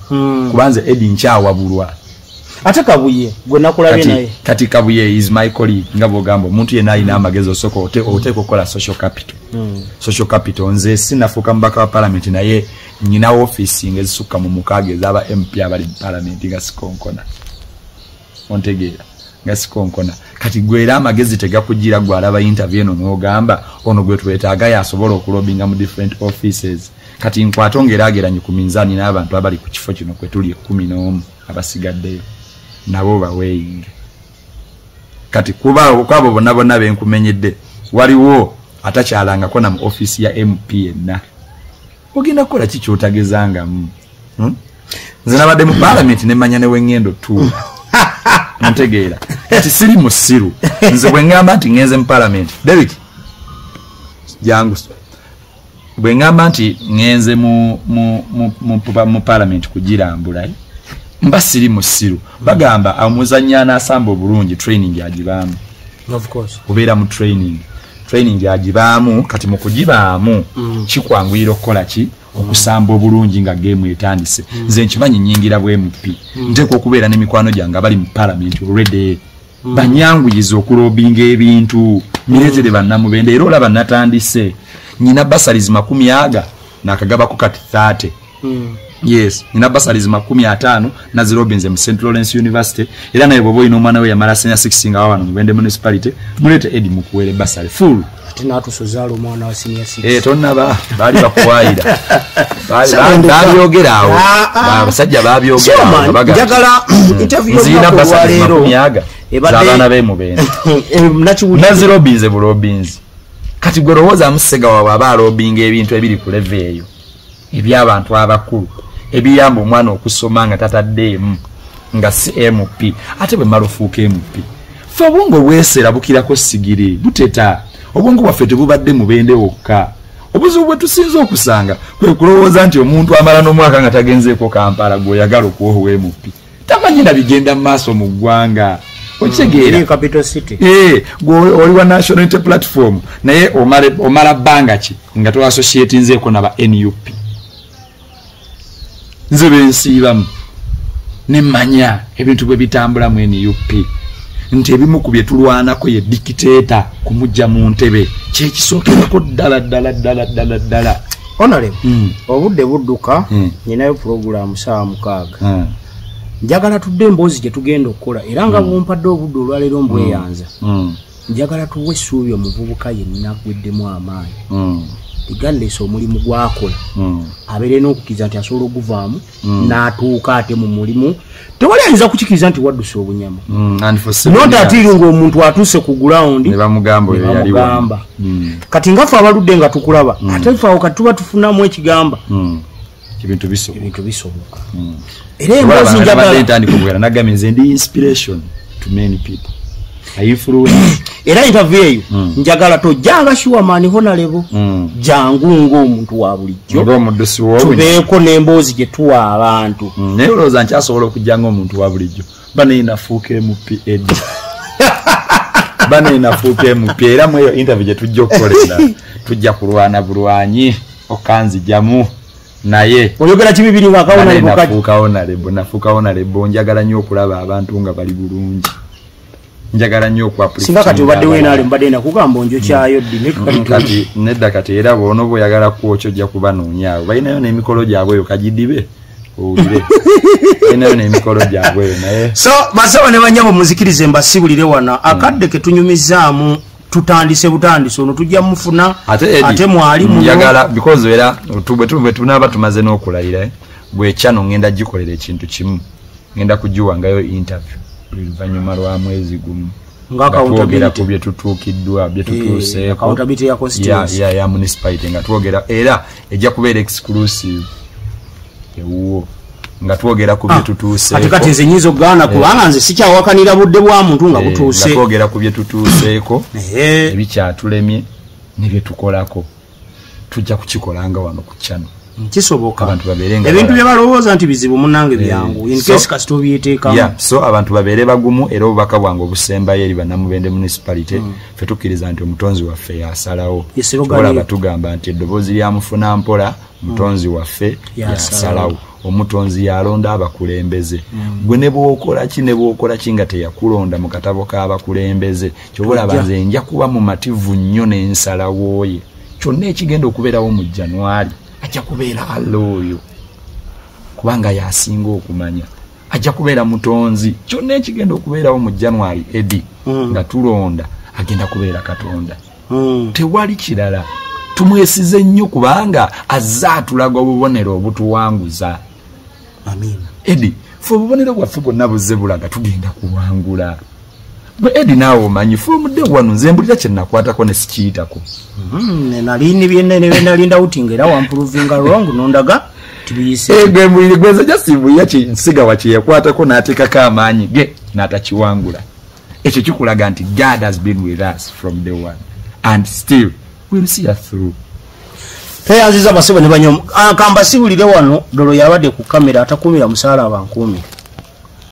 Kubanze Edi nkyawabulwa. Ate Kabuye gwe nakulabye naye. Kati Kabuye is my colleague ngabo gambo muntu yena alina amagezi osoko oteko kola social capital. Social capital nze sinafuka mbaka wa parliament naye nyina office ngezisuka mu mukage zaba MP abali parliament nga sikonkona. Ontegeera nga sikonkona. Kati gwera amagezi tegakugira gwalaba interview eno n'ogamba ono gwe twetaaga yasobola okulobinga mu different offices. Kati nkwatongera ageranye ku minzani n'abantu abali ku kifo kino kwe tuli 11 abasigaddeyo nabo baweyinge. Kati kuba kwabo bonna benkumenyedde waliwo atakyalanga kona mu office ya MP enna ogenda kola ki kyotagezanga nze nabadde mu parliament nemanya ne wengendo tu ntegeera kati siri musiru nze bwe ngamba nti ngenze mu parliament David jangu bwe ngamba nti ngenze mu parliament kugirambula mba siri musiru bagamba amuzanya n'asamba obulungi training yagibamu. Of course kubeera mu training yagibamu kati mu kugibaamu kikwanguyira okukola ki okusamba obulungi nga game etandise. Nze nkimanyi nyingira bwe MP nteko okubeera n'emikwano gyange abali mu parliament already banyanguyiza okulobinga ebintu miretere bannamubende era olaba natandise nyina basalis 10 nakagabako kati 30. Yes, nina basalis 15 na zirobinze mu St. Lawrence University era naye bobo ino mwana we yamala senior 6 nga wano mu Bende municipality mulete Edi mukuwele basali full tina tusozalo mwana wa senior 6 tonna bali bakuwaira babyogera awo basajja babyogera njagala interview zina basalis 10 zabana be mu Bende na zirobinze bulobinze kati gorowoza musega wa abalobinga ebintu ebiri ku level eyo ebyabantu abakulu ebiyamba omwana okusoma nga tataddeemu nga si MP ate bwe malufuuka MP fe obwongo bwesera bukirako sigiri buteta obwongo bwaffe tebubadde mubende wokka obuzibu bwe tusinza okusanga kwe kulowooza nti omuntu amala n'omwaka nga tagenzeeko Kampala gw'oyagala okuwowa MP tamanyi na bigenda mu maaso mu ggwanga okitegeera capital city oli wa national unity platform naye omala bbanga ki nga toassociatinzeeko naba NUP nze bensiibamu nemanya ebintu bwe bitambula mu NUP nti ebimu ku bye tulwanako ye dictator kumujja mu ntebe kyekisookerako ddala Honorable obudde budduka ninayo program saa 6 njagala tudde emboozi gye tugenda okukola era nga bumpadde obudde olwaleero mbweyanza njagala tuwe essuubi omuvubuka yenna gweddemu amaanyi igaleesa omulimu gwakola abeere n'okukiriza nti asobola okuvaamu n'atuuka ate mu mulimu tewali ayinza kukikiriza nti wadduse obunyama noti atiiri ng'omuntu atuuse ku gulawundi ne bamugamba kati nga ffe abaludde nga tukulaba ate ffe awo kati tuba tufunamu ekigamba ebintu bisoboka era emboozi njagala ntandika okugera nagamize ndi inspiration to many people influence era interview eyo njagala tojjanga Shuamani Honorable jangu ng'omuntu wa bulijjo ng'omuddusi wowe tubeeko n'emboozi gye tuwa abantu naye olowooza nkyasobola okujjanga omuntu wa bulijjo bane inafuuka MPAD bane inafuuka MP era mu eyo interview gye tujja okukolera tujja kulwana bulwanyi okanzijamu naye oyogera kibibiri nafuuka Honorable njagala nnyo okulaba abantu nga bali bulungi njagala nnyo okwapuliza singa kati obadde wenaale mbadde nakugamba onjo kyayo kati nedda kati era bwono bw'oyagala kwokyo ojja kubanoonyaawo balinayo n'emikolo gyabwe eyo kagidibe owulire balinayo n'emikolo gyabwe eyo naye so basawo ne banyabo muzikirize mbasibulire wano akadde ke tunyumizaamu tutandise butandise ono tujja mufuna ate mwali njagala because era tube tunaba tumaze n'okulayira bw'ekyano ngenda gikolera ekintu kimu ngenda kugiwangayo interview luvanyuma lwa mwezi gumu nga accountability ku bye tutuukiddwa bye tutuuseeko accountability ya constituency ya municipality nga twogera era ejja kubeera exclusive ewuwo nga twogera ku bye tutuuseeko kati nze nyizo gaana kubanga nze sikyawakanira budde bwa muntu nga butuuse nga twogera ku bye tutuuseeko ebikyatulemye ne bye tukolako tujja kukikolanga wano ku channel kisoboka abantu baberenga ebintu bye balowooza nti bizibu munange byangu in case kasito byeteekamu so abantu babeere bagumu era obubaka bwange obusembayo eri bannamubende municipality ffe tukkiriza nti omutonzi waffe yasalawo olaba tugamba nti eddoboozi lya mufuna mpola mutonzi waffe yasalawo omutonzi yalonda abakulembeze gwe ne bw'okola ki nga teyakulonda mu katabo k'abakulembeze kyobalaba nze nja kuba mumativu nnyo n'ensalawooye kyonna ekigenda okubeerawo mu January ajja kubeera alooyo kubanga yasinga okumanya ajja kubeera mutonzi kyonna ekigenda okubeerawo mu January edi nga tulonda agenda kubeera Katonda tewali kirala tumwesize nnyo kubanga azze atulaga obubonero obutuwanguza amina edi fe obubonero bwaffe bwonna buzze bulaga tugenda kuwangula bwe edi naawe omanyi fe omudde wano nze mbulira kye nakwatako ne sikiyitako nalini byenne nalinda utinga era wampuruvinga wrong nondaga tibiyise gwe mbulire gweze jasimbuya kinsiga wachi yakwatako n'ateekako amaanyi ge n'atakiwangula ekyo kikulaga nti God has been with us from day one and still we'll see us through. Aziza basebo ne banyo kamba sibulire wano dolo yabadde ku kamera atakumira musaala abankumi